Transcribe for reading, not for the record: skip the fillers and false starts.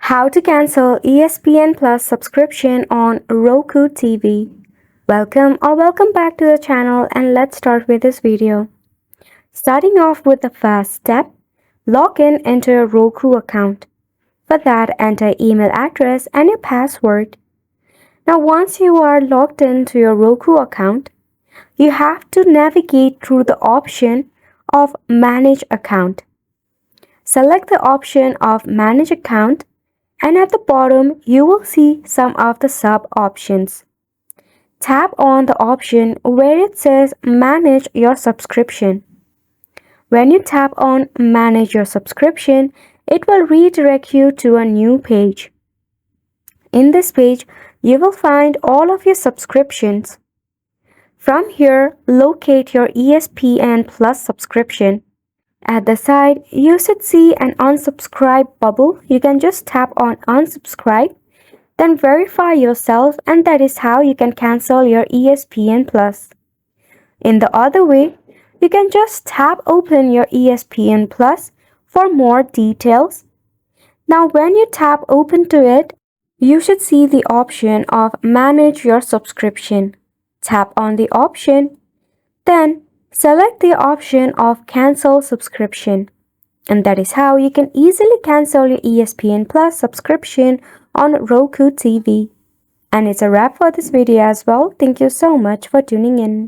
How to cancel ESPN Plus subscription on Roku TV. Welcome back to the channel, and let's start with this video. Starting off with the first step, log in into your Roku account. For that, enter email address and your password. Now once you are logged into your Roku account, you have to navigate through the option of Manage Account. Select the option of Manage Account, and at the bottom you will see some of the sub options. Tap on the option where it says Manage Your Subscription. When you tap on Manage Your Subscription, it will redirect you to a new page. In this page, you will find all of your subscriptions. From here, locate your ESPN Plus subscription. At the side, you should see an unsubscribe bubble. You can just tap on unsubscribe, then verify yourself, and that is how you can cancel your ESPN Plus. In the other way, you can just tap open your ESPN Plus for more details. Now when you tap open to it, you should see the option of Manage Your Subscription. Tap on the option, then select the option of Cancel Subscription. And that is how you can easily cancel your ESPN Plus subscription on Roku TV. And it's a wrap for this video as well. Thank you so much for tuning in.